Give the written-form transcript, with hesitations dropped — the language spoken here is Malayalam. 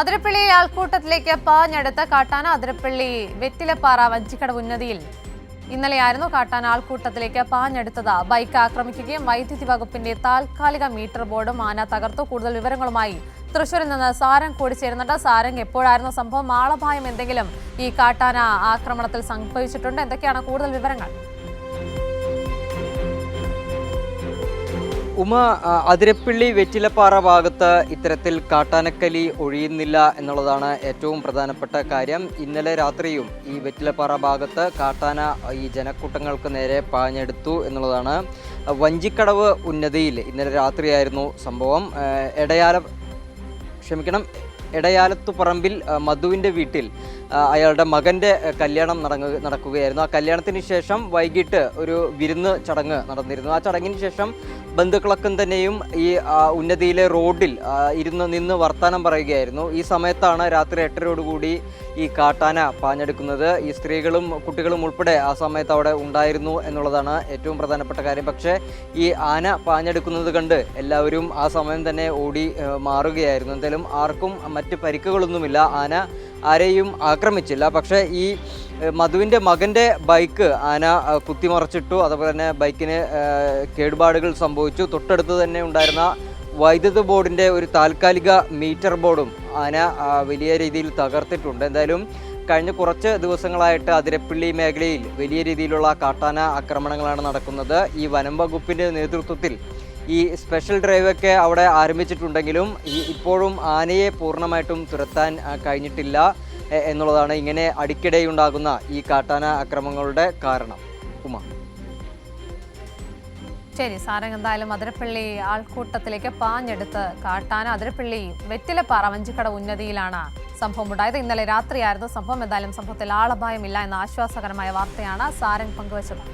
അതിരപ്പള്ളി ആൾക്കൂട്ടത്തിലേക്ക് പാഞ്ഞെടുത്ത കാട്ടാന. അതിരപ്പള്ളി വെറ്റിലപ്പാറ വഞ്ചിക്കടവ് ഉന്നതിയിൽ ഇന്നലെയായിരുന്നു കാട്ടാന ആൾക്കൂട്ടത്തിലേക്ക് പാഞ്ഞെടുത്തത്. ബൈക്ക് ആക്രമിക്കുകയും വൈദ്യുതി വകുപ്പിന്റെ താൽക്കാലിക മീറ്റർ ബോർഡും ആന തകർത്തു. കൂടുതൽ വിവരങ്ങളുമായി തൃശ്ശൂരിൽ നിന്ന് സാരംഗ് കൂടി ചേരുന്നുണ്ട്. സാരംഗ്, എപ്പോഴായിരുന്നു സംഭവം? ആളപായം എന്തെങ്കിലും ഈ കാട്ടാന ആക്രമണത്തിൽ സംഭവിച്ചിട്ടുണ്ട്? എന്തൊക്കെയാണ് കൂടുതൽ വിവരങ്ങൾ? അതിരപ്പള്ളി വെറ്റിലപ്പാറ ഭാഗത്ത് ഇത്തരത്തിൽ കാട്ടാനക്കലി ഒഴിയുന്നില്ല എന്നുള്ളതാണ് ഏറ്റവും പ്രധാനപ്പെട്ട കാര്യം. ഇന്നലെ രാത്രിയും ഈ വെറ്റിലപ്പാറ ഭാഗത്ത് കാട്ടാന ഈ ജനക്കൂട്ടങ്ങൾക്ക് നേരെ പാഞ്ഞെടുത്തു എന്നുള്ളതാണ്. വഞ്ചിക്കടവ് ഉന്നതിയിൽ ഇന്നലെ രാത്രിയായിരുന്നു സംഭവം. എടയാലത്തുപറമ്പിൽ മധുവിൻ്റെ വീട്ടിൽ അയാളുടെ മകൻ്റെ കല്യാണം നടക്കുകയായിരുന്നു. ആ കല്യാണത്തിന് ശേഷം വൈകിട്ട് ഒരു വിരുന്ന് ചടങ്ങ് നടന്നിരുന്നു. ആ ചടങ്ങിന് ശേഷം ബന്ധുക്കളൊക്കെ തന്നെയും ഈ ഉന്നതിയിലെ റോഡിൽ നിന്ന് വർത്തമാനം പറയുകയായിരുന്നു. ഈ സമയത്താണ് രാത്രി 8:30 ഈ കാട്ടാന പാഞ്ഞെടുക്കുന്നത്. ഈ സ്ത്രീകളും കുട്ടികളും ഉൾപ്പെടെ ആ സമയത്ത് അവിടെ ഉണ്ടായിരുന്നു എന്നുള്ളതാണ് ഏറ്റവും പ്രധാനപ്പെട്ട കാര്യം. പക്ഷേ ഈ ആന പാഞ്ഞെടുക്കുന്നത് കണ്ട് എല്ലാവരും ആ സമയം തന്നെ ഓടി മാറുകയായിരുന്നു. എന്തായാലും ആർക്കും മറ്റ് പരിക്കുകളൊന്നുമില്ല. ആന ആരെയും ആക്രമിച്ചില്ല. പക്ഷേ ഈ മധുവിൻ്റെ മകൻ്റെ ബൈക്ക് ആന കുത്തിമറിച്ചിട്ടു. അതുപോലെ തന്നെ ബൈക്കിന് കേടുപാടുകൾ സംഭവിച്ചു. തൊട്ടടുത്ത് തന്നെ ഉണ്ടായിരുന്ന വൈദ്യുതി ബോർഡിൻ്റെ ഒരു താൽക്കാലിക മീറ്റർ ബോർഡും ആന വലിയ രീതിയിൽ തകർത്തിട്ടുണ്ട്. എന്തായാലും കഴിഞ്ഞ കുറച്ച് ദിവസങ്ങളായിട്ട് അതിരപ്പള്ളി മേഖലയിൽ വലിയ രീതിയിലുള്ള കാട്ടാന ആക്രമണങ്ങളാണ് നടക്കുന്നത്. ഈ വനം വകുപ്പിൻ്റെ നേതൃത്വത്തിൽ ഈ സ്പെഷ്യൽ ഡ്രൈവൊക്കെ അവിടെ ആരംഭിച്ചിട്ടുണ്ടെങ്കിലും ഇപ്പോഴും ആനയെ പൂർണ്ണമായിട്ടും തുരത്താൻ കഴിഞ്ഞിട്ടില്ല എന്നുള്ളതാണ് ഇങ്ങനെ അടിക്കടിയുണ്ടാകുന്ന ഈ കാട്ടാന ആക്രമണങ്ങളുടെ കാരണം. ശരി സാരംഗ്, എന്തായാലും അതിരപ്പള്ളി ആൾക്കൂട്ടത്തിലേക്ക് പാഞ്ഞെടുത്ത് കാട്ടാന അതിരപ്പള്ളി വെറ്റിലപ്പാറ വഞ്ചിക്കടവ് ഉന്നതിയിലാണ് സംഭവം ഉണ്ടായത്. ഇന്നലെ രാത്രിയായിരുന്നു സംഭവം. എന്തായാലും സംഭവത്തിൽ ആളപായമില്ല എന്ന ആശ്വാസകരമായ വാർത്തയാണ് സാരംഗ് പങ്കുവച്ചത്.